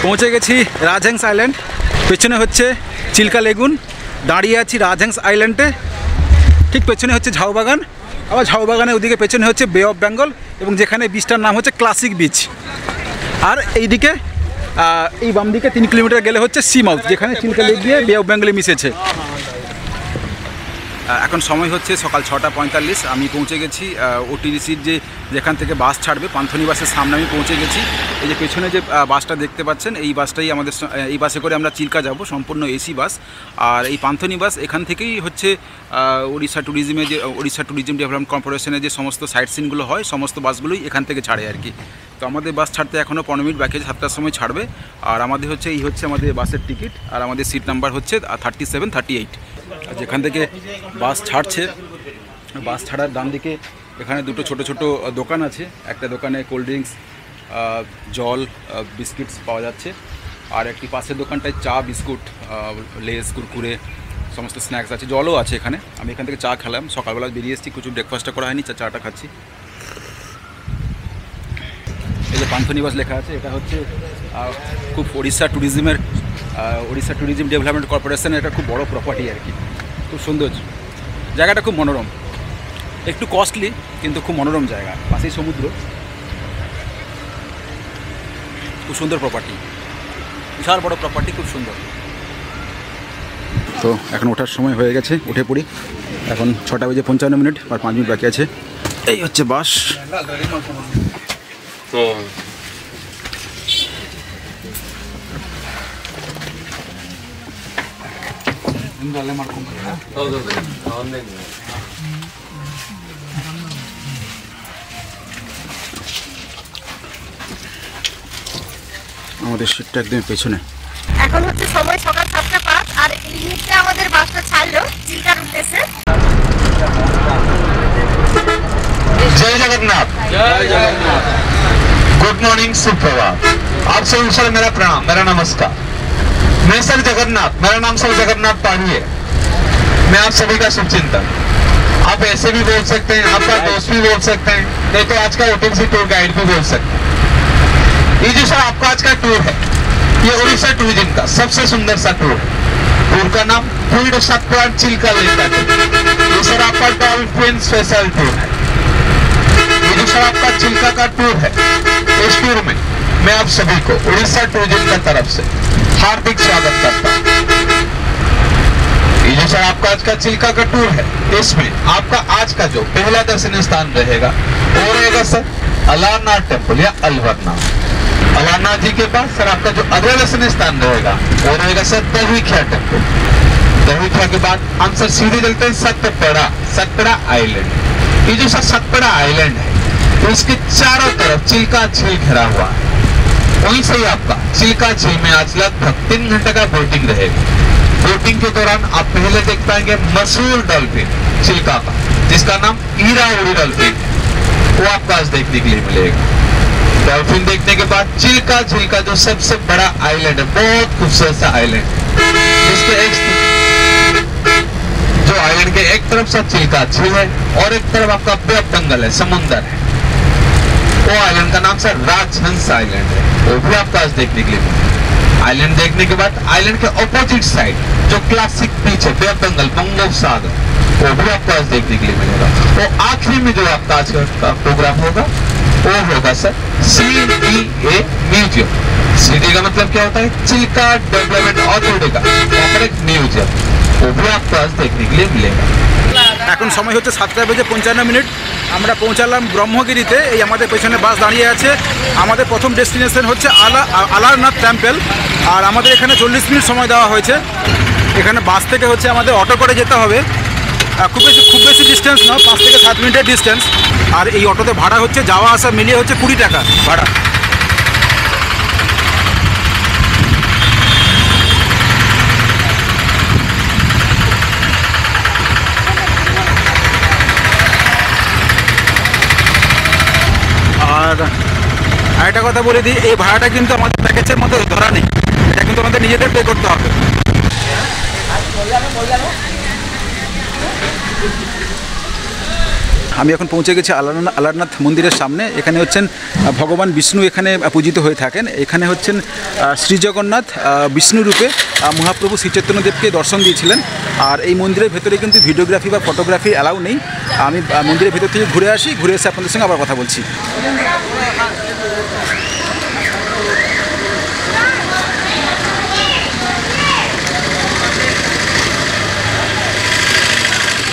পৌঁছে গেছি রাজহংস আইল্যান্ড। পেছনে হচ্ছে চিল্কা লেগুন। দাঁড়িয়ে আছি রাজহংস আইল্যান্ডে। ঠিক পেছনে হচ্ছে ঝাউবাগান। আবার ঝাউবাগানের ওদিকে পেছনে হচ্ছে বে অফ বেঙ্গল, এবং যেখানে বিচটার নাম হচ্ছে ক্লাসিক বিচ। আর এইদিকে এই বাম দিকে 3 কিলোমিটার গেলে হচ্ছে সি মাউথ, যেখানে চিল্কা লেক দিয়ে বে অফ বেঙ্গলে মিশেছে। এখন সময় হচ্ছে সকাল 6টা 45। আমি পৌঁছে গেছি ওটিডিসির যেখান থেকে বাস ছাড়বে, পান্থনি বাসের সামনে আমি পৌঁছে গেছি। এই যে পেছনে যে বাসটা দেখতে পাচ্ছেন, এই বাসটাই এই বাসে করে আমরা চিল্কা যাব, সম্পূর্ণ এসি বাস। আর এই পান্থনি বাস এখান থেকেই হচ্ছে ওড়িশা ট্যুরিজম ডেভেলপমেন্ট কর্পোরেশনের যে সমস্ত সাইট সিনগুলো হয়, সমস্ত বাসগুলোই এখান থেকে ছাড়ে আর কি। তো আমাদের বাস ছাড়তে এখনও 15 মিনিট বাকি আছে, 7টার সময় ছাড়বে। আর আমাদের হচ্ছে এই হচ্ছে আমাদের বাসের টিকিট, আর আমাদের সিট নাম্বার হচ্ছে 37, 38। আর যেখান থেকে বাস ছাড়ছে, বাস ছাড়ার ডান দিকে এখানে দুটো ছোট ছোট দোকান আছে। একটা দোকানে কোল্ড ড্রিঙ্কস, জল, বিস্কিটস পাওয়া যাচ্ছে। আর একটি পাশের দোকানটায় চা, বিস্কুট, লেস, কুরকুরে, সমস্ত স্ন্যাক্স আছে, জলও আছে এখানে। আমি এখান থেকে চা খেলাম, সকালবেলা বেরিয়ে এসেছি, কিছু ব্রেকফাস্টটা করা হয়নি, চাটা খাচ্ছি। এই যে পান্থনি বাস লেখা আছে, এটা হচ্ছে খুব ওড়িশা ট্যুরিজম ডেভেলপমেন্ট কর্পোরেশনের একটা খুব বড় প্রপার্টি আর কি। খুব সুন্দর জায়গাটা, খুব মনোরম, একটু কস্টলি কিন্তু খুব মনোরম জায়গা, পাশেই সমুদ্র, খুব সুন্দর প্রপার্টি, বিশাল বড় প্রপার্টি, খুব সুন্দর। তো এখন ওঠার সময় হয়ে গেছে, উঠে পড়ি। এখন 6টা বেজে 55 মিনিট, আর 5 মিনিট বাকি আছে। এই হচ্ছে বাস। তো আমাদের সিটটা একদম পেছনে। এখন হচ্ছে সময় সকাল 7টা 5, আর এই মুহূর্তে আমাদের বাসটা ছাড়লো চিল্কার উদ্দেশ্যে। जय जगन्नाथ। जय जगन्नाथ। गुड मॉर्निंग, सुप्रभात। आप सभी सर मेरा प्रणाम, मेरा नमस्कार। मैं सर जगन्नाथ, मेरा नाम सर जगन्नाथ पाड़ी है। मैं आप सभी का शुभचिंतक। आप ऐसे भी बोल सकते हैं, आपका दोस्त भी बोल सकते हैं, नहीं तो आज का ओटीसी टूर गाइड भी बोल सकते हैं। ये जो सर आपका आज का टूर है, ये उड़ीसा टूरिज्म का सबसे सुंदर सा टूर है। टूर का नाम फील्ड सतपुड़ा चिल्का लेक का टूर। ये सर आपका डॉल्फिन स्पेशल टूर है। ये जो सर आपका चिल्का का टूर है, इस टूर में मैं आप सभी को उड़ीसा टूरिज्म की तरफ से हार्दिक स्वागत करता हूँ। ये जो सर आपका आज का चिल्का का टूर है, इसमें आपका आज का जो पहला दर्शनीय स्थान रहेगा वो रहेगा सर अलारनाथ टेम्पल या अलवरनाथ। अलारनाथ जी के पास सर आपका जो अगला दर्शनीय स्थान रहेगा वो रहेगा सर दहीख्या टेम्पल। दहीख्या के बाद हम सर सीधे चलते हैं सतपड़ा आइलैंड। ये जो सर सतपड़ा आइलैंड है, तो इसके चारों तरफ चिल्का झील घिरा हुआ है। वहीं से ही आपका चिल्का झील में आज लगभग 3 घंटे का बोटिंग रहेगी। बोटिंग के दौरान आप पहले देख पाएंगे मशहूर डॉल्फिन चिल्का का, जिसका नाम ईरावली डॉल्फिन, वो आपको आज देखने के लिए मिलेगा। डॉल्फिन देखने के बाद चिल्का झील का जो सबसे बड़ा आइलैंड है, बहुत खूबसूरत सा आइलैंड, जिसके जो आइलैंड के एक तरफ सा चिल्का झील है और एक तरफ आपका बे ऑफ बेंगल है, समुंदर है। वो आइलैंड का नाम सर राजहंस आइलैंड है, वो भी आपको आज देखने के लिए मिलेगा। आइलैंड देखने के बाद आइलैंड के ऑपोजिट साइड जो क्लासिक बीच है, बे ऑफ बेंगल, बंगोपसागर, वो भी आपको आज देखने के लिए मिलेगा। वो आखिरी में जो आपका आज का प्रोग्राम होगा वो होगा सर CDA म्यूजियम। CD का मतलब क्या होता है? चिल्का डेवलपमेंट अथॉरिटी का एक म्यूजियम, वो भी आपको आज देखने के लिए मिलेगा। এখন সময় হচ্ছে 7টা বেজে 55 মিনিট। আমরা পৌঁছালাম ব্রহ্মগিরিতে। এই আমাদের পেছনে বাস দাঁড়িয়ে আছে। আমাদের প্রথম ডেস্টিনেশন হচ্ছে আলারনাথ টেম্পল। আর আমাদের এখানে 40 মিনিট সময় দেওয়া হয়েছে। এখানে বাস থেকে হচ্ছে আমাদের অটো করে যেতে হবে। খুব বেশি ডিস্টেন্স না, 5 থেকে 7 মিনিটের ডিস্টেন্স। আর এই অটোতে ভাড়া হচ্ছে যাওয়া আসা মিলিয়ে হচ্ছে 20 টাকা ভাড়া। আর আরেকটা কথা বলে দিই, এই ভাড়াটা কিন্তু আমাদের প্যাকেজের মধ্যে ধরা নেই, এটা কিন্তু আমাদের নিজেদের পে করতে হবে। আমি এখন পৌঁছে গেছি আলারনাথ মন্দিরের সামনে। এখানে হচ্ছেন ভগবান বিষ্ণু এখানে পূজিত হয়ে থাকেন। এখানে হচ্ছেন শ্রী জগন্নাথ বিষ্ণু রূপে মহাপ্রভু শ্রী চৈতন্যদেবকে দর্শন দিয়েছিলেন। আর এই মন্দিরের ভেতরে কিন্তু ভিডিওগ্রাফি বা ফটোগ্রাফি অ্যালাউ নেই। আমি মন্দিরের ভেতর থেকে ঘুরে আসি, ঘুরে এসে আপনাদের সঙ্গে আবার কথা বলছি।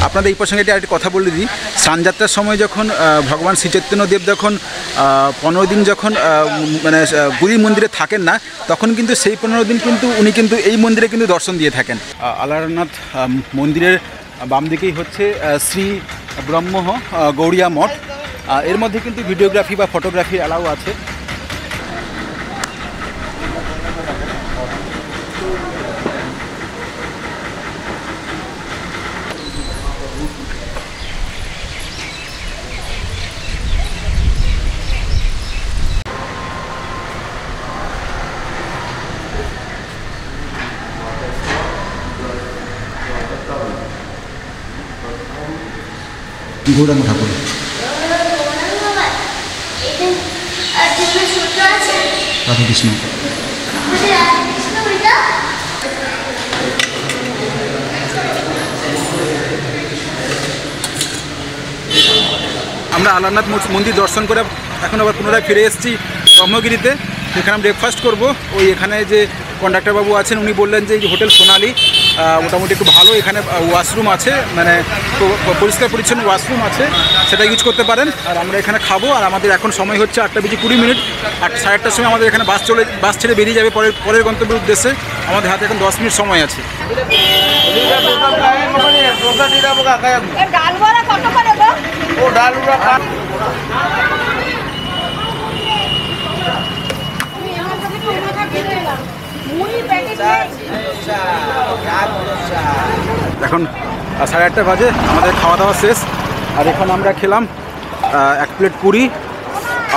আপনাদের এই প্রসঙ্গে আরেকটি কথা বলে দিই, স্নানযাত্রার সময় যখন ভগবান শ্রী চৈতন্যদেব যখন 15 দিন যখন মানে পুরী মন্দিরে থাকেন না, তখন কিন্তু সেই 15 দিন কিন্তু উনি কিন্তু এই মন্দিরে কিন্তু দর্শন দিয়ে থাকেন। আলারনাথ মন্দিরের বাম দিকেই হচ্ছে শ্রী ব্রহ্ম গৌড়িয়া মঠ। এর মধ্যে কিন্তু ভিডিওগ্রাফি বা ফটোগ্রাফি অ্যালাউ আছে। গৌরাঙ্গ ঠাকুর রাধা কৃষ্ণ। আমরা আলারনাথ মন্দির দর্শন করে এখন আবার পুনরায় ফিরে এসেছি ব্রহ্মগিরিতে। এখানে ব্রেকফাস্ট করব। ওই এখানে যে কন্ডাক্টর বাবু আছেন উনি বললেন যে এই হোটেল সোনালি মোটামুটি একটু ভালো, এখানে ওয়াশরুম আছে, মানে পরিষ্কার পরিচ্ছন্ন ওয়াশরুম আছে, সেটা ইউজ করতে পারেন। আর আমরা এখানে খাবো। আর আমাদের এখন সময় হচ্ছে 8:20 সাড়ে 8টার সময় আমাদের এখানে বাস ছেড়ে বেরিয়ে যাবে পরের গন্তব্যের উদ্দেশ্যে। আমাদের হাতে এখন 10 মিনিট সময় আছে। এখন 8:30 বাজে, আমাদের খাওয়া দাওয়া শেষ। আর এখন আমরা খেলাম 1 প্লেট পুরি,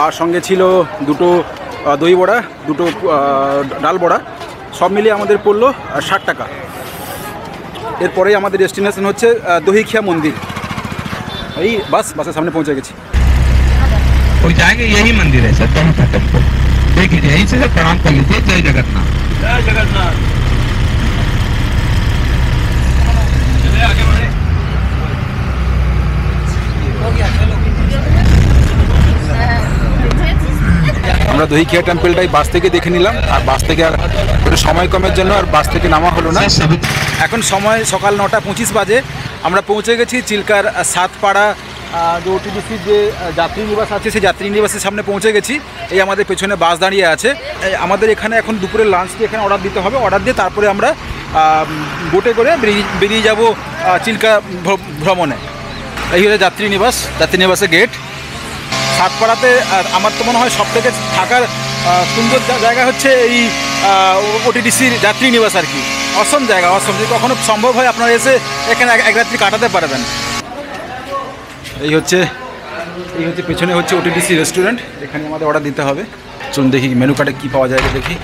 আর সঙ্গে ছিল 2টো দই বড়া, 2টো ডাল বড়া, সব মিলিয়ে আমাদের পড়লো 60 টাকা। এরপরেই আমাদের ডেস্টিনেশন হচ্ছে দহিখিয়া মন্দির। এই বাসের সামনে পৌঁছে গেছি। वो जाएंगे, यही मंदिर है सर, का टेम्पल। देखिए यहीं से प्रणाम कर लीजिए। जय जगन्नाथ। जय जगन्नाथ। আমরা দহিখিয়া টেম্পলটাই বাস থেকে দেখে নিলাম। আর বাস থেকে আর একটু সময় কমের জন্য আর বাস থেকে নামা হলো না। এখন সময় সকাল 9:25 বাজে। আমরা পৌঁছে গেছি চিল্কার সাতপাড়া যে ওটিডিসির যে যাত্রী নিবাস আছে, সেই যাত্রী নিবাসের সামনে পৌঁছে গেছি। এই আমাদের পেছনে বাস দাঁড়িয়ে আছে। আমাদের এখানে এখন দুপুরের লাঞ্চটি এখানে অর্ডার দিতে হবে। অর্ডার দিয়ে তারপরে আমরা বোটে করে বেরিয়ে যাব চিল্কা ভ্রমণে। এই হলো যাত্রী নিবাসের গেট সাতপাড়াতে। আমার তো মনে হয় সবথেকে থাকার সুন্দর জায়গা হচ্ছে এই ওটিডিসির যাত্রী নিবাস আর কি। অসম জায়গা, অসম। যদি কখনো সম্ভব হয় আপনারা এসে এখানে এক রাত্রি কাটাতে পারবেন। এই হচ্ছে পেছনে হচ্ছে ওটিডিসি রেস্টুরেন্ট। এখানে আমাদের অর্ডার দিতে হবে। চলুন দেখি মেনু কার্ডে কী পাওয়া যায় দেখি।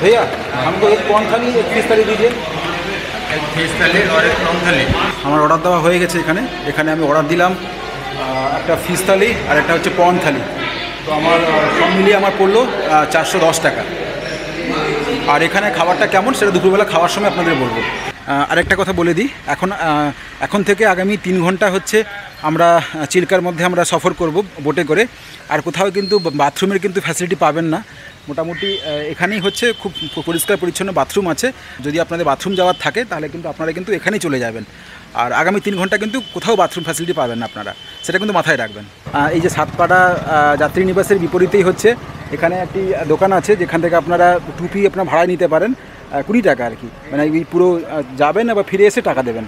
भैया हमको एक कौन थाली एक फिश थाली दीजिए। एक फिश थाली और एक प्रॉन थाली। আমার অর্ডার দেওয়া হয়ে গেছে। এখানে আমি অর্ডার দিলাম একটা ফিশ থালি আর একটা হচ্ছে প্রন থালি। তো আমার সব মিলিয়ে আমার পড়লো 410 টাকা। আর এখানে খাবারটা কেমন সেটা দুপুরবেলা খাওয়ার সময় আপনাদের বলবো। আরেকটা কথা বলে দিই, এখন থেকে আগামী 3 ঘন্টা হচ্ছে আমরা চিল্কার মধ্যে আমরা সফর করব বোটে করে। আর কোথাও কিন্তু বাথরুমের কিন্তু ফ্যাসিলিটি পাবেন না। মোটামুটি এখানেই হচ্ছে খুব পরিষ্কার পরিচ্ছন্ন বাথরুম আছে। যদি আপনাদের বাথরুম যাওয়ার থাকে তাহলে কিন্তু আপনারা কিন্তু এখানেই চলে যাবেন। আর আগামী 3 ঘন্টা কিন্তু কোথাও বাথরুম ফ্যাসিলিটি পাবেন না আপনারা, সেটা কিন্তু মাথায় রাখবেন। এই যে সাতপাড়া যাত্রী নিবাসের বিপরীতেই হচ্ছে এখানে একটি দোকান আছে, যেখান থেকে আপনারা টুপি আপনারা ভাড়ায় নিতে পারেন 20 টাকা আর কি। মানে এই পুরো যাবেন আবার ফিরে এসে টাকা দেবেন।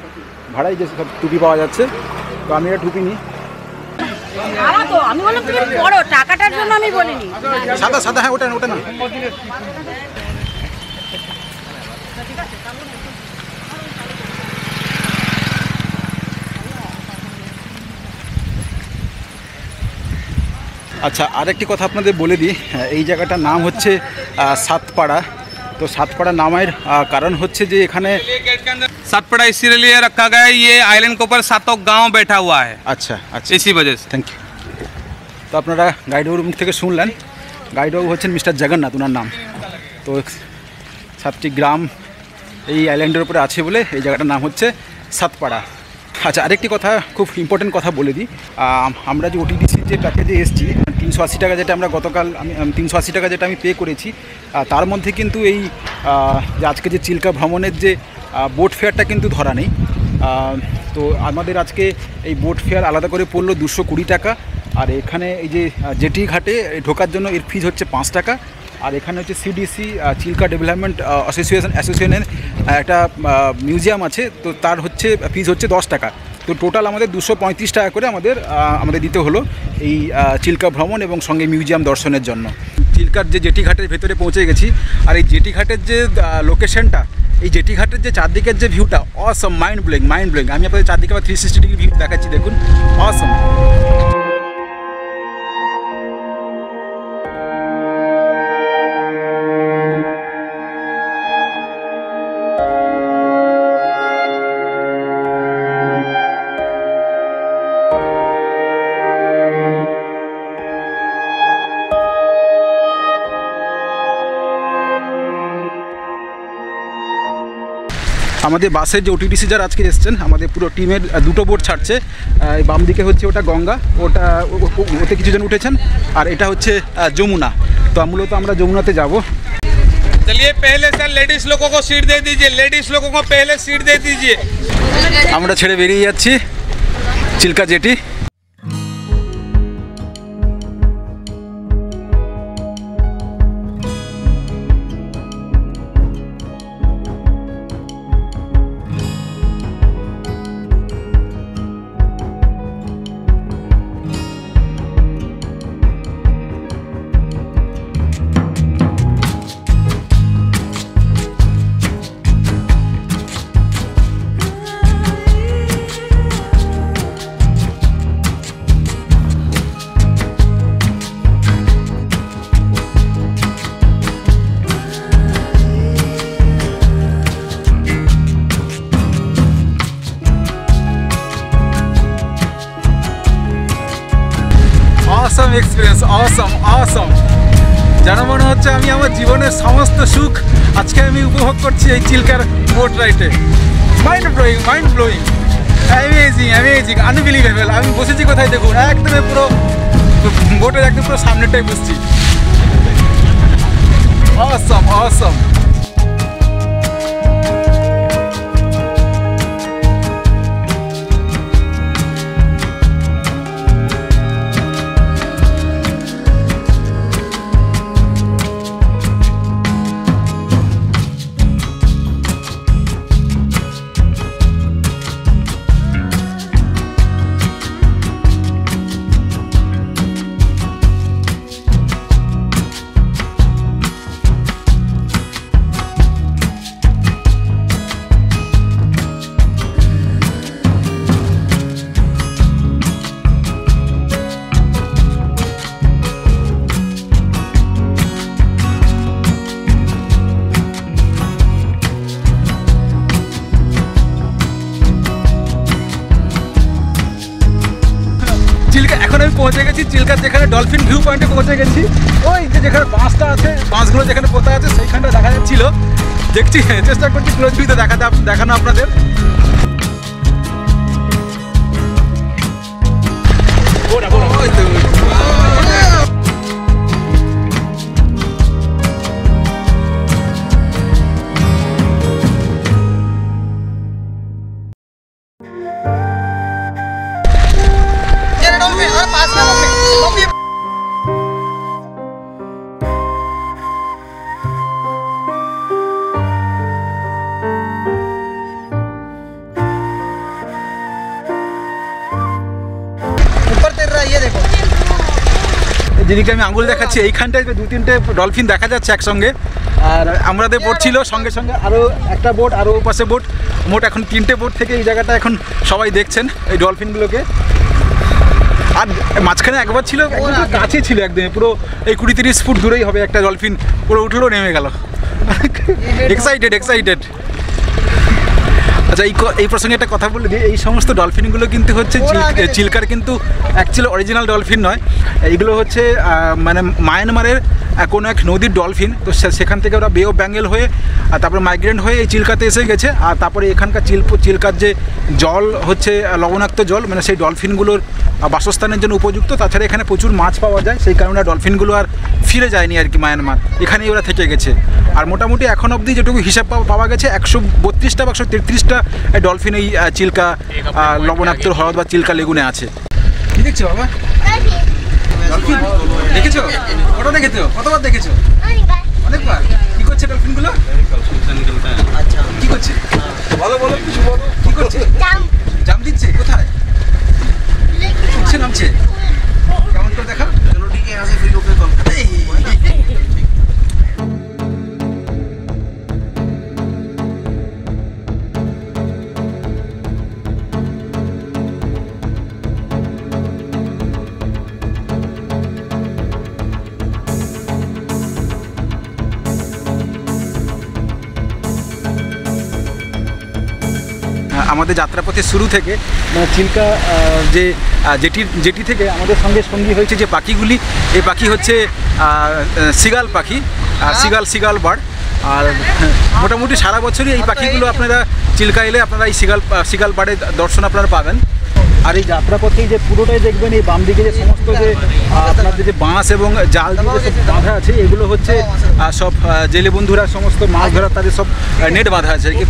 ভাড়ায় যে সব টুপি পাওয়া যাচ্ছে। তো আমি একটা টুপি নিই। আমি বললাম তুমি পড়ো, টাকাটার জন্য আমি বলিনি। সাদা হ্যাঁ, ওটা না। আচ্ছা, আরেকটি কথা আপনাদের বলে দিই, এই জায়গাটার নাম হচ্ছে সাতপাড়া। তো সাতপাড়া নামের কারণ হচ্ছে যে এখানে सातपड़ा इसीलिए रखा गया है, ये आइलैंड के ऊपर 7 गांव बैठा हुआ है, আচ্ছা আচ্ছা, इसी वजह से। Thank you. তো আপনারা গাইডবাবুর মুখ থেকে শুনলেন, গাইডবাবু হচ্ছেন মিস্টার জগন্নাথ, ওনার নাম। তো 7টি গ্রাম এই আইল্যান্ডের উপরে আছে বলে এই জায়গাটার নাম হচ্ছে সাতপাড়া। আচ্ছা, আরেকটি কথা, খুব ইম্পর্টেন্ট কথা বলে দিই, আমরা যে ওটিডিসির যে প্যাকেজে এসেছি 380 টাকা, যেটা আমরা গতকাল 380 টাকা যেটা আমি পে করেছি, তার মধ্যে কিন্তু এই যে আজকে যে চিল্কা ভ্রমণের যে বোট ফেয়ারটা কিন্তু ধরা নেই। তো আমাদের আজকে এই বোট ফেয়ার আলাদা করে পড়লো 220 টাকা। আর এখানে এই যে জেটি ঘাটে ঢোকার জন্য এর ফিজ হচ্ছে 5 টাকা। আর এখানে হচ্ছে সিডিসি চিল্কা ডেভেলপমেন্ট অ্যাসোসিয়েশনের একটা মিউজিয়াম আছে, তো তার হচ্ছে ফিজ হচ্ছে 10 টাকা। তো টোটাল আমাদের 235 টাকা করে আমাদের দিতে হলো এই চিল্কা ভ্রমণ এবং সঙ্গে মিউজিয়াম দর্শনের জন্য। চিল্কার যে জেটি ঘাটের ভেতরে পৌঁছে গেছি, আর এই জেটি ঘাটের যে লোকেশনটা, এই জেটি ঘাটের যে চারদিকের যে ভিউটা, অসম, মাইন্ড ব্লোয়িং। আমি আপনাদের চারদিকে 360 ডিগ্রি ভিউ দেখাচ্ছি, দেখুন, অসম। আমাদের বাসের যে ওটিডিসি যারা আজকে এসছেন, আমাদের পুরো টিমের 2টো বোট ছাড়ছে। বাম দিকে হচ্ছে ওটা গঙ্গা, ওতে কিছুজন উঠেছেন, আর এটা হচ্ছে যমুনা। তো মূলত আমরা যমুনাতে যাব। चलिए पहले सर लेडीज लोगों को सीट दे दीजिए, लेडीज लोगों को पहले सीट दे दीजिए। আমরা ছেড়ে বেরিয়ে যাচ্ছি চিল্কা জেটি। অসম এক্সপিরিয়েন্স, অসম। যেন মনে হচ্ছে আমি আমার জীবনের সমস্ত সুখ আজকে আমি উপভোগ করছি এই চিল্কার বোট রাইডে। Mind blowing, amazing, unbelievable. আমি বসেছি কোথায় দেখুন, একদম পুরো বোটের একদম পুরো সামনেটাই বসছি। অসম। এখন আমি পৌঁছে গেছি চিল্কার, যেখানে ডলফিন ভিউ পয়েন্টে পৌঁছে গেছি। ওই যেখানে বাসটা আছে, বাসগুলো যেখানে পোতা আছে সেইখানটা দেখা যাচ্ছিল। দেখছি, চেষ্টা করছি ক্লোজ ভিউতে দেখানো আপনাদের। যেদিকে আমি আঙুল দেখাচ্ছি এইখানটায় 2-3টে ডলফিন দেখা যাচ্ছে একসঙ্গে। আর আমাদের বোট ছিল, সঙ্গে সঙ্গে আরও একটা বোট, আরও পাশে বোট, মোট এখন 3টে বোট থেকে এই জায়গাটা এখন সবাই দেখছেন এই ডলফিনগুলোকে। আর মাঝখানে একবার ছিল, একদম কাছে ছিল, একদম পুরো এই 20-30 ফুট দূরেই হবে একটা ডলফিন, পুরো উঠলো নেমে গেল। এক্সাইটেড। আচ্ছা, এই প্রসঙ্গে একটা কথা বলে দিই, এই সমস্ত ডলফিনগুলো কিন্তু হচ্ছে চিল্কার কিন্তু অ্যাকচুয়ালি অরিজিনাল ডলফিন নয়, এগুলো হচ্ছে মানে মায়ানমারের কোনো এক নদীর ডলফিন। তো সেখান থেকে ওরা বে অফ বেঙ্গল হয়ে তারপরে মাইগ্রেন্ট হয়ে এই চিল্কাতে এসে গেছে। আর তারপরে এখানকার চিল্কার যে জল হচ্ছে লবণাক্ত জল, মানে সেই ডলফিনগুলোর বাসস্থানের জন্য উপযুক্ত। তাছাড়া এখানে প্রচুর মাছ পাওয়া যায়, সেই কারণে ডলফিনগুলো আর ফিরে যায়নি আর কি মায়ানমার, এখানেই ওরা থেকে গেছে। আর মোটামুটি এখন অবধি যেটুকু হিসাব পাওয়া গেছে 132টা বা 133টা ডলফিন এই চিল্কা লবণাক্ত হ্রদ বা চিল্কা লেগুনে আছে। কি দেখছো বাবা? ডলফিন দেখেছো? কটা দেখেছো? কতবার দেখেছো? অনেকবার। কি করছে ডলফিনগুলো? আচ্ছা, কি করছে? বলো কিছু বলো। কি করছে? জাম দিচ্ছে। কোথায়? উঠছে নামছে? কেমন করে দেখা? চলো ঠিক আছে, ভিডিওকে কল করো। আমাদের যাত্রাপথের শুরু থেকে চিল্কা যে যেটি থেকে আমাদের সঙ্গে সঙ্গী হয়েছে যে পাখিগুলি, এই পাখি হচ্ছে সিগাল পাখি, সিগাল বার্ড। আর মোটামুটি সারা বছরই এই পাখিগুলো আপনারা চিল্কা এলে আপনারা এই সিগাল বার্ডের দর্শন আপনারা পাবেন। আর এই যাত্রাপথেই যে পুরোটাই দেখবেন এই বাম দিকে যে সমস্ত যে আপনাদের যে বাঁশ এবং জাল দিয়ে সব বাঁধা আছে, এগুলো হচ্ছে সব জেলে বন্ধুরা সমস্ত মাছ ধরার তাদের সব নেট বাঁধা আছে আর কি।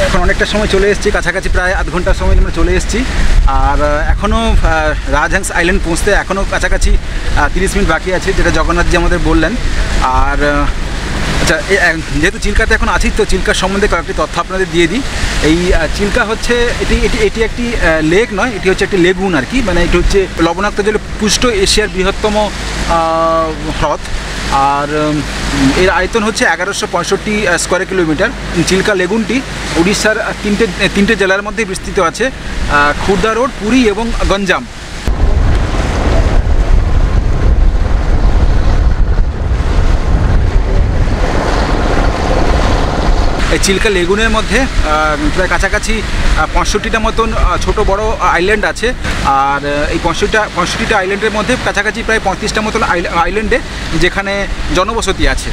এখন অনেকটা সময় চলে এসেছি, কাছাকাছি প্রায় আধ ঘন্টার সময় আমরা চলে এসেছি। আর এখনও রাজহাংস আইল্যান্ড পৌঁছতে এখনও কাছাকাছি 30 মিনিট বাকি আছে, যেটা জগন্নাথজি আমাদের বললেন। আর আচ্ছা, যেহেতু চিল্কাতে এখন আছি, তো চিল্কার সম্বন্ধে কয়েকটি তথ্য আপনাদের দিয়ে দিই। এই চিল্কা হচ্ছে এটি একটি লেক নয়, এটি হচ্ছে একটি লেগুন আর কি, মানে এটি হচ্ছে লবণাক্ত জলে পুষ্ট এশিয়ার বৃহত্তম হ্রদ। আর এর আয়তন হচ্ছে 1165 স্কোয়ার কিলোমিটার। চিল্কা লেগুনটি উড়িষ্যার তিনটে জেলার মধ্যে বিস্তৃত আছে, খুর্দা রোড, পুরী এবং গঞ্জাম। এই চিল্কা লেগুনের মধ্যে প্রায় কাছাকাছি 65টা মতন ছোট বড় আইল্যান্ড আছে। আর এই 65টা আইল্যান্ডের মধ্যে কাছাকাছি প্রায় 35টা মতন আইল্যান্ডে যেখানে জনবসতি আছে।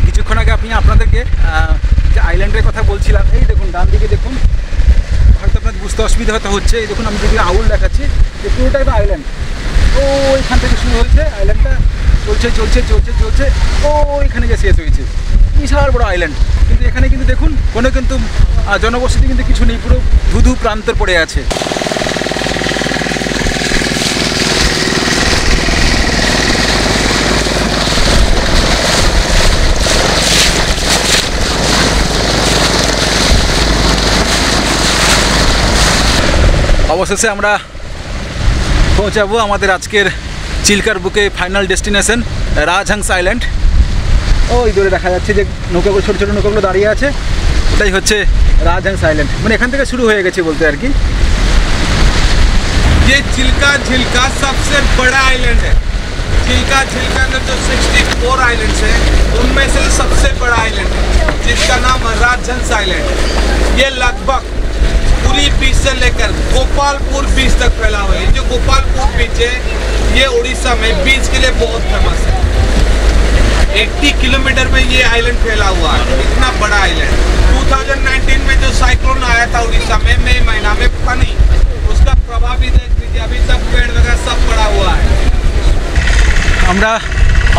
কিছুক্ষণ আগে আপনাদেরকে যে আইল্যান্ডের কথা বলছিলাম, এই দেখুন ডান দিকে দেখুন, হয়তো আপনাদের বুঝতে অসুবিধা হয়তো হচ্ছে। এই দেখুন আমি যদি আউল দেখাচ্ছি, যে পুরোটা একটা আইল্যান্ড। ও এখান থেকে শুরু হয়েছে আইল্যান্ডটা, চলছে ও এখানে গিয়ে শেষ হয়েছে। বিশাল বড় আইল্যান্ড, কিন্তু এখানে কিন্তু দেখুন কোনো কিন্তু জনবসতি কিন্তু কিছু নেই, পুরো ধুধু প্রান্তর পড়ে আছে। অবশেষে আমরা পৌঁছাবো আমাদের আজকের চিল্কার বুকে ফাইনাল ডেস্টিনেশন রাজহাংস আইল্যান্ড। ওই দূরে দেখা যাচ্ছে যে নৌকাগুলো, ছোটো ছোটো নৌকাগুলো দাঁড়িয়ে আছে, ওটাই হচ্ছে রাজহাংস আইল্যান্ড। মানে এখান থেকে শুরু হয়ে গেছে বলতে আর কি। ये चिल्का झील का सबसे बड़ा आइलैंड है। चिल्का झील के अंदर जो 64 आइलैंड्स हैं, उनमें से सबसे बड़ा आइलैंड है, जिसका नाम राजहंस आइलैंड है। ये लगभग पूरी बीच से लेकर गोपालपुर बीच तक फैला हुआ है। जो गोपालपुर बीच है, ये उड़ीसा में बीच के लिए बहुत फेमस है। 80 किलोमीटर में ये आइलैंड फैला हुआ है, इतना बड़ा आइलैंड। 2019 में जो साइक्लोन आया था उड़ीसा में मई महीना में, फनी, उसका प्रभाव भी देख लीजिए, अभी सब पेड़ वगैरह सब पड़ा हुआ है। আমরা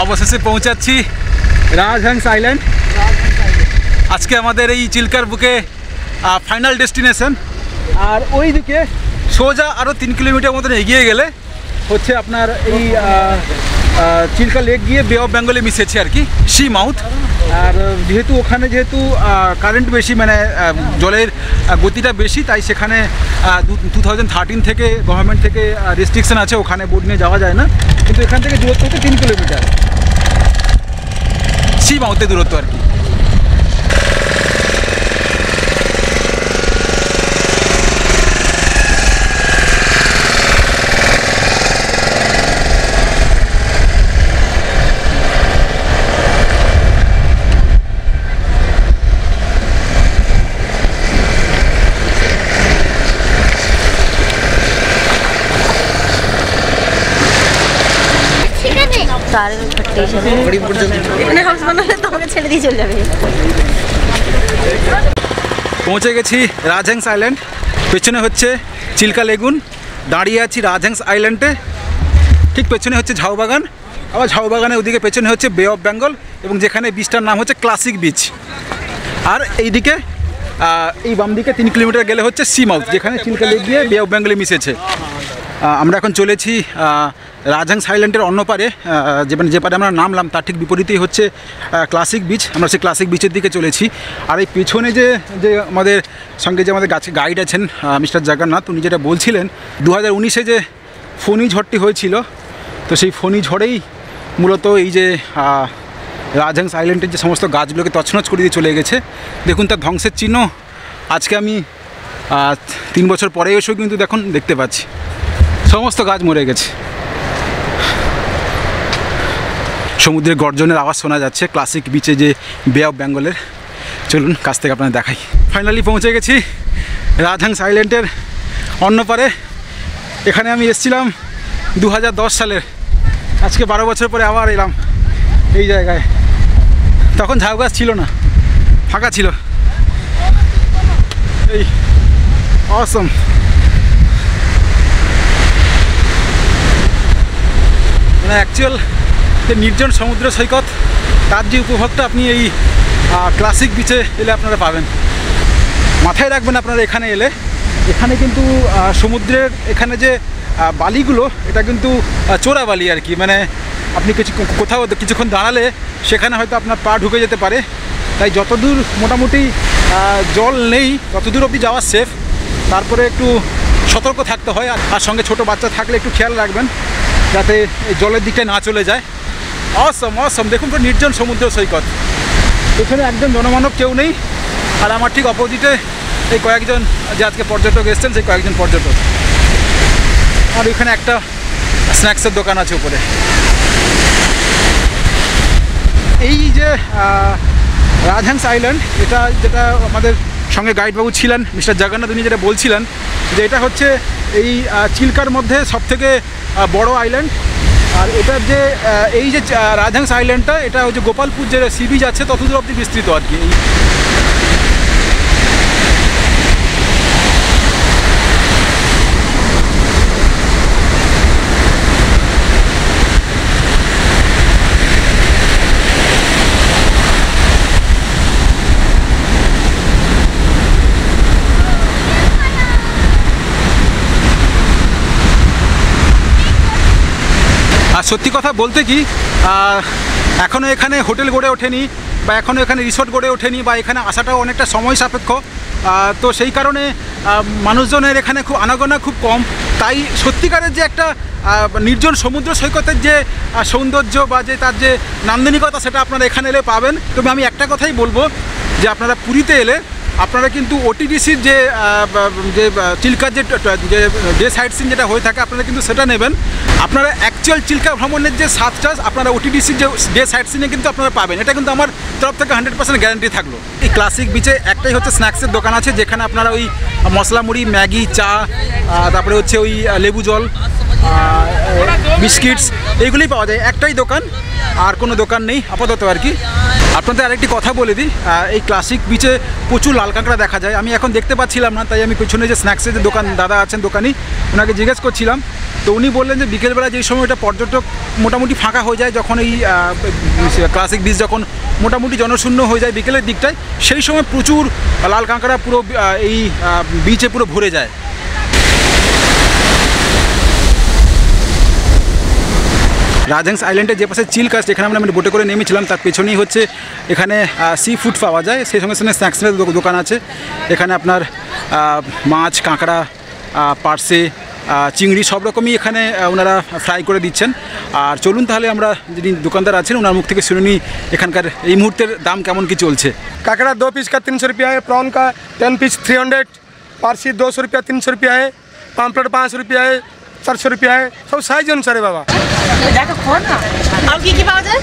অবশেষে পৌঁছাচ্ছি রাজহাংস আইল্যান্ড। আজকে আমাদের এই চিল্কার বুকে ফাইনাল ডেস্টিনেশন। আর ওই দিকে সোজা আরও 3 কিলোমিটার মতন এগিয়ে গেলে হচ্ছে আপনার এই চিল্কা লেক গিয়ে বে অফ বেঙ্গলে মিশেছে আর কি, সি মাউথ। আর যেহেতু ওখানে যেহেতু কারেন্ট বেশি, মানে জলের গতিটা বেশি, তাই সেখানে 2013 থেকে গভর্নমেন্ট থেকে রেস্ট্রিকশন আছে, ওখানে বোট নিয়ে যাওয়া যায় না। কিন্তু এখান থেকে দূরত্ব হচ্ছে 3 কিলোমিটার, সি মাউথের দূরত্ব আর কি। পৌঁছে গেছি রাজহংস আইল্যান্ড। পেছনে হচ্ছে চিল্কা লেগুন, দাঁড়িয়ে আছি রাজহংস আইল্যান্ডে। ঠিক পেছনে হচ্ছে ঝাউবাগান, আবার ঝাউবাগানের ওদিকে পেছনে হচ্ছে বে অফ বেঙ্গল, এবং যেখানে বিচটার নাম হচ্ছে ক্লাসিক বিচ। আর এইদিকে এই বাম দিকে 3 কিলোমিটার গেলে হচ্ছে সি মাউথ, যেখানে চিল্কা লেক দিয়ে বে অফ বেঙ্গলে মিশেছে। আমরা এখন চলেছি রাজহংস আইল্যান্ডের অন্য পারে, যে পারে আমরা নামলাম তার ঠিক বিপরীতেই হচ্ছে ক্লাসিক বিচ। আমরা সেই ক্লাসিক বিচের দিকে চলেছি। আর এই পেছনে যে আমাদের সঙ্গে যে আমাদের গাইড আছেন মিস্টার জগন্নাথ, উনি যেটা বলছিলেন 2019-এ যে ফণী ঝড়টি হয়েছিল, তো সেই ফণী ঝড়েই মূলত এই যে রাজহংস আইল্যান্ডের যে সমস্ত গাছগুলোকে তছনছ করে দিয়ে চলে গেছে। দেখুন তার ধ্বংসের চিহ্ন আজকে আমি 3 বছর পরে এসেও কিন্তু দেখতে পাচ্ছি সমস্ত গাছ মরে গেছে। সমুদ্রের গর্জনের আওয়াজ শোনা যাচ্ছে ক্লাসিক বিচে, যে বে অফ বেঙ্গলের। চলুন কাছ থেকে আপনাদের দেখাই। ফাইনালি পৌঁছে গেছি রাজহংস আইল্যান্ডের অন্য পারে। এখানে আমি এসেছিলাম 2010 সালের, আজকে 12 বছর পরে আবার এলাম এই জায়গায়। তখন ঝাউ গাছ ছিল না, ফাঁকা ছিল। এই অসম, মানে অ্যাকচুয়াল যে নির্জন সমুদ্র সৈকত, তার যে উপভোগটা আপনি এই ক্লাসিক বিচে এলে আপনারা পাবেন। মাথায় রাখবেন আপনারা এখানে এলে, এখানে কিন্তু সমুদ্রের এখানে যে বালিগুলো, এটা কিন্তু চোরা বালি আর কি। মানে আপনি কোথাও কিছুক্ষণ দাঁড়ালে সেখানে হয়তো আপনার পা ঢুকে যেতে পারে। তাই যতদূর মোটামুটি জল নেই ততদূর অবধি যাওয়া সেফ। তারপরে একটু সতর্ক থাকতে হয়, আর সঙ্গে ছোটো বাচ্চা থাকলে একটু খেয়াল রাখবেন যাতে এই জলের দিকটায় না চলে যায়। অসম অসম, দেখুন তো নির্জন সমুদ্র সৈকত। এখানে একজন জনমানব কেউ নেই, আর আমার ঠিক অপোজিটে এই কয়েকজন যে আজকে পর্যটক এসছেন, সেই কয়েকজন পর্যটক। আর এখানে একটা স্ন্যাক্সের দোকান আছে উপরে। এই যে রাজহংস আইল্যান্ড, এটা যেটা আমাদের সঙ্গে গাইডবাবু ছিলেন মিস্টার জগন্নাথ, উনি যেটা বলছিলেন যে এটা হচ্ছে এই চিল্কার মধ্যে সবথেকে বড় আইল্যান্ড। আর এটার যে এই যে রাজহংস আইল্যান্ডটা, এটা হচ্ছে গোপালপুর যে সি বিচ আছে ততদূর অবধি বিস্তৃত আর কি। আর সত্যি কথা বলতে কি, এখনও এখানে হোটেল গড়ে ওঠেনি, বা এখনও এখানে রিসোর্ট গড়ে ওঠেনি, বা এখানে আসাটাও অনেকটা সময় সাপেক্ষ। তো সেই কারণে মানুষজনের এখানে খুব আনাগোনা খুব কম। তাই সত্যিকারের যে একটা নির্জন সমুদ্র সৈকতের যে সৌন্দর্য বা যে তার যে নান্দনিকতা, সেটা আপনারা এখানে এলে পাবেন। তবে আমি একটা কথাই বলবো, যে আপনারা পুরীতে এলে আপনারা কিন্তু ওটিডিসির যে চিল্কার যে সাইট সিন যেটা হয়ে থাকে, আপনারা কিন্তু সেটা নেবেন। আপনারা অ্যাকচুয়াল চিল্কা ভ্রমণের যে স্বাদটা আপনারা ওটিডিসির যে সাইট সিনে কিন্তু আপনারা পাবেন। এটা কিন্তু আমার তরফ থেকে 100% গ্যারান্টি থাকলো। এই ক্লাসিক বিচে একটাই হচ্ছে স্ন্যাক্সের দোকান আছে, যেখানে আপনারা ওই মশলা মুড়ি, ম্যাগি, চা, তারপরে হচ্ছে ওই লেবু জল, বিস্কিটস, এইগুলোই পাওয়া যায়। একটাই দোকান, আর কোনো দোকান নেই আপাতত আর কি। আপনাদের আরেকটি কথা বলে দিই, এই ক্লাসিক বিচে প্রচুর লাল কাঁকড়া দেখা যায়। আমি এখন দেখতে পাচ্ছিলাম না, তাই আমি পেছনে যে স্ন্যাক্সের যে দোকান দাদা আছেন দোকানি, ওনাকে জিজ্ঞেস করছিলাম। তো উনি বললেন যে বিকেলবেলা যেই সময়টা পর্যটক মোটামুটি ফাঁকা হয়ে যায়, যখন এই ক্লাসিক বিচ যখন মোটামুটি জনশূন্য হয়ে যায় বিকেলের দিকটায়, সেই সময় প্রচুর লাল কাঁকড়া পুরো এই বিচে পুরো ভরে যায়। রাজহাংস আইল্যান্ডের যে পাশে চিল কাস্ট, এখানে আমরা বোটে করে নেমেছিলাম, তার পেছনেই হচ্ছে এখানে সি ফুড পাওয়া যায়, সেই সঙ্গে সঙ্গে স্ন্যাক্সের দোকান আছে। এখানে আপনার মাছ, কাঁকড়া, পার্সে, চিংড়ি সব রকমই এখানে ওনারা ফ্রাই করে দিচ্ছেন। আর চলুন তাহলে আমরা যিনি দোকানদার আছেন ওনার মুখ থেকে শুনে নিই এখানকার এই মুহূর্তের দাম কেমন কি চলছে। काकड़ा 2 पीस का 300 रुपया है, प्रॉन का 10 पीस 300, पारसी 200 रुपया 300 रुपया है, पाम्पलेट 500 रुपया है, 400 रुपया है, सब साइज अनुसार है बाबा। আর কি কি পাওয়া যায়?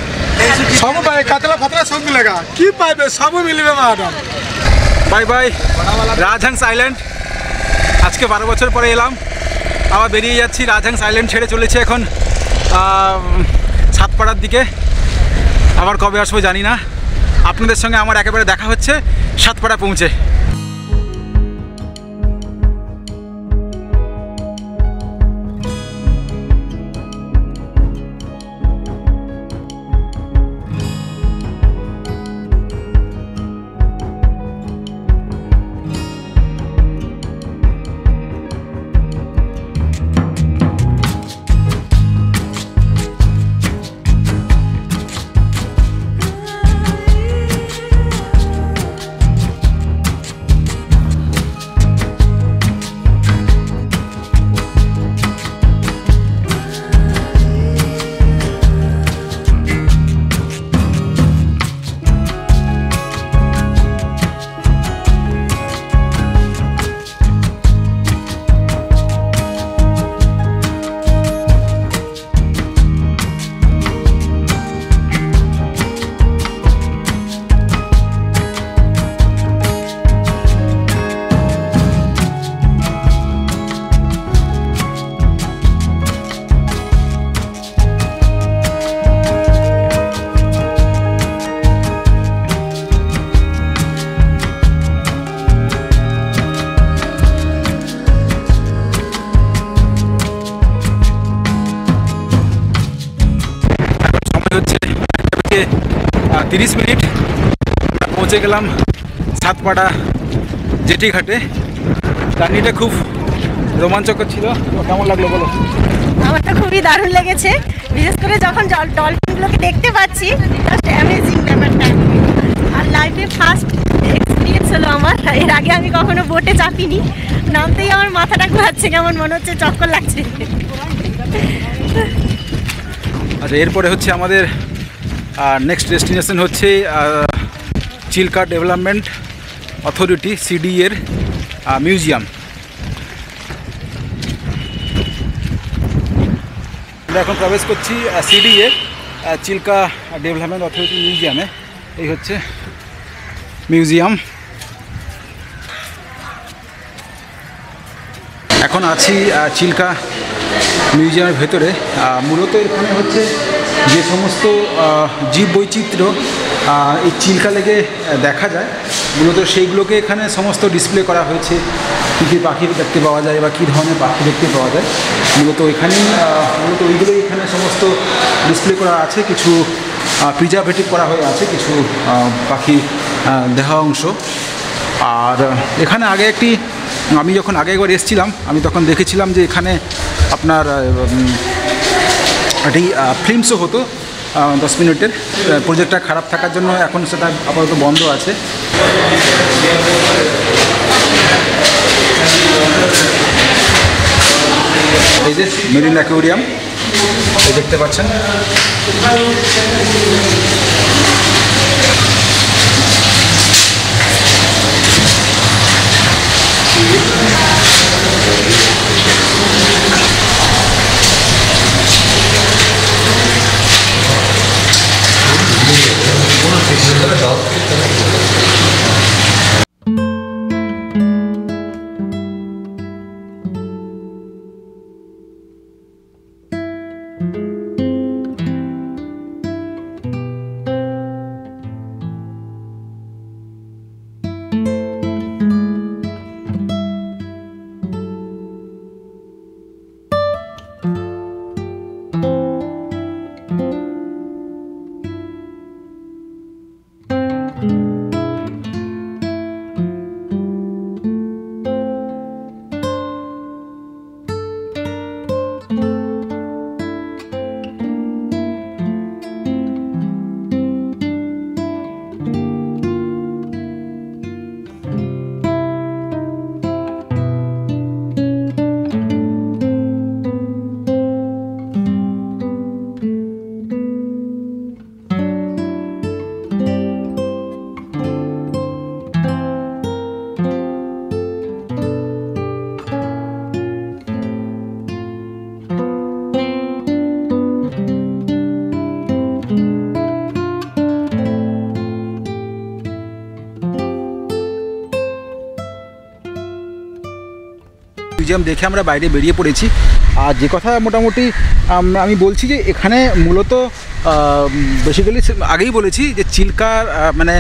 सब पाए कातला फतला सब मिलेगा, की पाइबे सब मिलबे madam. Bye bye Rajhans island. আজকে 12 বছর পরে এলাম, আবার বেরিয়ে যাচ্ছি। রাজহাংস আইল্যান্ড ছেড়ে চলেছে এখন সাতপাড়ার দিকে। আবার কবে আসবো জানি না। আপনাদের সঙ্গে আমার একেবারে দেখা হচ্ছে সাতপাড়া পৌঁছে। হচ্ছে 30 মিনিট আমরা পৌঁছে গেলাম সাতপাড়া জেটি ঘাটে। জার্নিটা খুব রোমাঞ্চকর ছিল। কেমন লাগলো বলো? আমার তো খুবই দারুণ লেগেছে, বিশেষ করে যখন ডলফিনগুলোকে দেখতে পাচ্ছি, জাস্ট অ্যামেজিং ব্যাপারটা। আর লাইফে ফার্স্ট এক্সপিরিয়েন্স হলো আমার, এর আগে আমি কখনো বোটে চাপিনি। নামতেই আমার মাথাটা ঘুরাচ্ছে, কেমন মনে হচ্ছে চক্কর লাগছে। আচ্ছা, এরপরে হচ্ছে আমাদের নেক্সট ডেস্টিনেশন হচ্ছে চিল্কা ডেভেলপমেন্ট অথরিটি সিডি এর মিউজিয়াম। আমরা এখন প্রবেশ করছি সিডি এর চিল্কা ডেভেলপমেন্ট অথরিটি মিউজিয়ামে। এই হচ্ছে মিউজিয়াম। এখন আছি চিল্কা মিউজিয়ামের ভেতরে। মূলত এখানে হচ্ছে যে সমস্ত জীববৈচিত্র্য এই চিল্কা লেকে দেখা যায়, মূলত সেইগুলোকে এখানে সমস্ত ডিসপ্লে করা হয়েছে। কী কী পাখি দেখতে পাওয়া যায় বা কী ধরনের পাখি দেখতে পাওয়া যায়, মূলত এখানেই ওইগুলোই এখানে সমস্ত ডিসপ্লে করা আছে। কিছু প্রিজার্ভেটিভ করা হয়ে আছে, কিছু পাখি দেহা অংশ। আর এখানে আমি যখন আগে একবার এসেছিলাম, আমি তখন দেখেছিলাম যে এখানে আপনার একটি ফিল্ম শো হতো 10 মিনিটের। প্রজেক্টটা খারাপ থাকার জন্য এখন সেটা আপাতত বন্ধ আছে। এই যে মেরিন অ্যাকোয়ারিয়াম, এই দেখতে পাচ্ছেন। মিউজিয়াম দেখে আমরা বাইরে বেরিয়ে পড়েছি। আর যে কথা মোটামুটি আমি বলছি যে এখানে মূলত বেসিক্যালি আগেই বলেছি যে চিল্কার মানে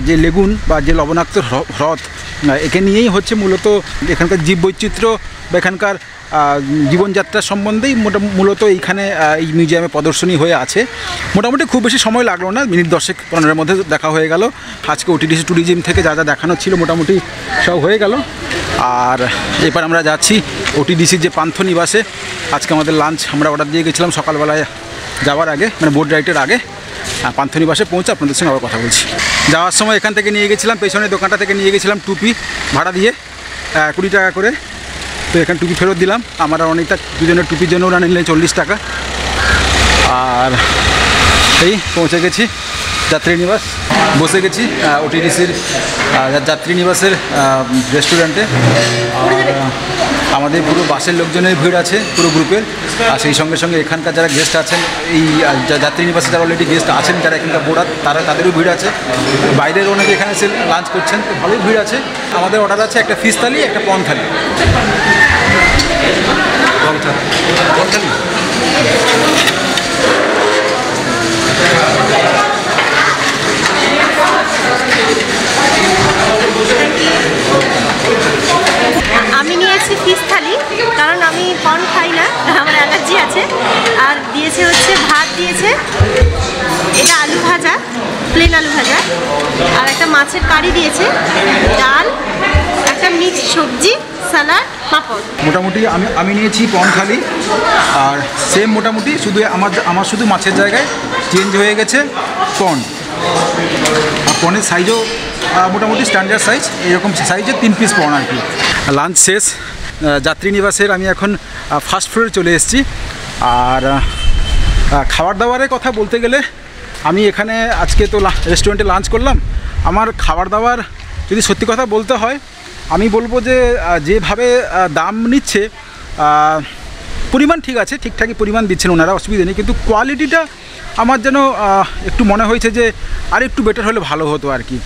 যে লেগুন বা যে লবণাক্ত হ্রদ একে নিয়েই হচ্ছে মূলত এখানকার জীববৈচিত্র্য বা এখানকার জীবনযাত্রা সম্বন্ধেই মূলত এইখানে এই মিউজিয়ামে প্রদর্শনী হয়ে আছে। মোটামুটি খুব বেশি সময় লাগলো না, মিনিট 10-15-এর মধ্যে দেখা হয়ে গেল। আজকে ওটিডিসি ট্যুরিজম থেকে যা যা দেখানো ছিল মোটামুটি সব হয়ে গেল। আর এবার আমরা যাচ্ছি ওটিডিসির যে পান্থনিবাসে। আজকে আমাদের লাঞ্চ আমরা অর্ডার দিয়ে গেছিলাম সকালবেলায় যাওয়ার আগে, মানে বোট রাইডের আগে। পান্থনিবাসে পৌঁছে আপনাদের সঙ্গে আবার কথা বলছি। যাওয়ার সময় এখান থেকে নিয়ে গেছিলাম, পেছনের দোকানটা থেকে নিয়ে গেছিলাম টুপি ভাড়া দিয়ে 20 টাকা করে। তো এখানে টুপি ফেরত দিলাম। আমার আর অনেকটা দুজনের টুপির জন্য ওরা নিলেন 40 টাকা। আর এই পৌঁছে গেছি যাত্রীনিবাস, বসে গেছি ওটিডিসির যাত্রীনিবাসের রেস্টুরেন্টে। আমাদের পুরো বাসের লোকজনের ভিড় আছে পুরো গ্রুপের। আর সেই সঙ্গে সঙ্গে এখানকার যারা গেস্ট আছেন, এই যাত্রীনিবাসে যারা অলরেডি গেস্ট আছেন, যারা এখানকার বোর্ডার তাদেরও ভিড় আছে। বাইরের অনেকে এখানে এসে লাঞ্চ করছেন, তো ভালোই ভিড় আছে। আমাদের অর্ডার আছে একটা ফিশ থালি, একটা প্রন থালি। আমি নিয়েছি ফিশ থালি, কারণ আমি প্রন খাই না, আমার অ্যালার্জি আছে। আর দিয়েছে হচ্ছে ভাত দিয়েছে, এটা আলু ভাজা, প্লেন আলু ভাজা, আর একটা মাছের কারি দিয়েছে, ডাল, একটা মিক্সড সবজি, সালাড, পাঁপড়। মোটামুটি আমি নিয়েছি প্রন থালি। আর সেম মোটামুটি শুধু আমার শুধু মাছের জায়গায় চেঞ্জ হয়ে গেছে প্রন। আর প্রনের সাইজও মোটামুটি স্ট্যান্ডার্ড সাইজ, এরকম সাইজের 3 পিস প্রন আর কি। লাঞ্চ শেষ যাত্রীনিবাসের। আমি এখন ফার্স্ট ফ্লোরে চলে এসেছি। আর খাবার দাবারের কথা বলতে গেলে আমি এখানে আজকে তো রেস্টুরেন্টে লাঞ্চ করলাম। আমার খাবার দাবার যদি সত্যি কথা বলতে হয়, আমি বলবো যে যেভাবে দাম নিচ্ছে, পরিমাণ ঠিক আছে, ঠিকঠাকই পরিমাণ দিচ্ছেন ওনারা, অসুবিধা নেই। কিন্তু কোয়ালিটিটা আমার যেন একটু মনে হয়েছে যে আর একটু বেটার হলে ভালো হতো আর কি।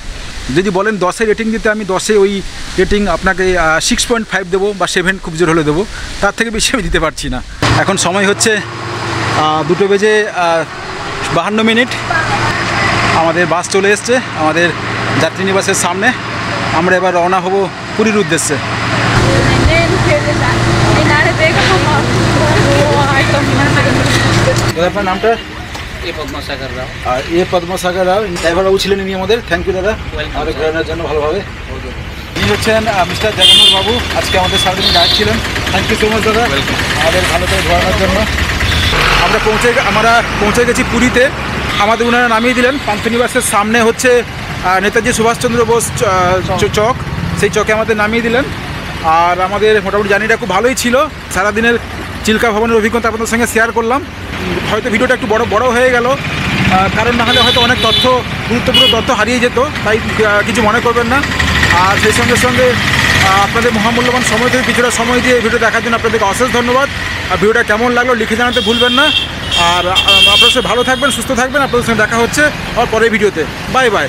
যদি বলেন 10-এ রেটিং দিতে, আমি 10-এ ওই রেটিং আপনাকে 6.5 দেবো বা 7 খুব জোর হলে দেবো, তার থেকে বেশি আমি দিতে পারছি না। এখন সময় হচ্ছে 2:52। আমাদের বাস চলে এসছে আমাদের যাত্রীনিবাসের সামনে। আমরা এবার রওনা হব পুরীর উদ্দেশ্যে। আপনার নামটা? পদ্মসাগর রাও। ড্রাইভার বাবু ছিলেন ইনি আমাদের। থ্যাংক ইউ দাদা আমাদের ঘোরানোর জন্য ভালোভাবে। ইনি হচ্ছেন মিস্টার জগন্নাথ বাবু, আজকে আমাদের সারাদিন গাইড ছিলেন। থ্যাংক ইউ সো মাচ দাদা আমাদের ভালো করে ঘোরানোর জন্য। আমরা পৌঁছে গেছি পুরীতে। আমাদের ওনারা নামিয়ে দিলেন পান্থনিবাসের সামনে হচ্ছে নেতাজি সুভাষচন্দ্র বোস চক, সেই চকে আমাদের নামিয়ে দিলেন। আর আমাদের মোটামুটি জার্নিটা খুব ভালোই ছিল। সারাদিনের চিল্কা ভবনের অভিজ্ঞতা আপনাদের সঙ্গে শেয়ার করলাম। হয়তো ভিডিওটা একটু বড় হয়ে গেল, কারণ না হলে হয়তো অনেক গুরুত্বপূর্ণ তথ্য হারিয়ে যেত, তাই কিছু মনে করবেন না। আর সেই সঙ্গে আপনাদের মহামূল্যবান সময় থেকে কিছুটা সময় দিয়ে ভিডিও দেখার জন্য আপনাদেরকে অশেষ ধন্যবাদ। আর ভিডিওটা কেমন লাগলো লিখে জানাতে ভুলবেন না। আর আপনার সঙ্গে ভালো থাকবেন, সুস্থ থাকবেন। আপনাদের সঙ্গে দেখা হচ্ছে আর পরের ভিডিওতে। Bye bye.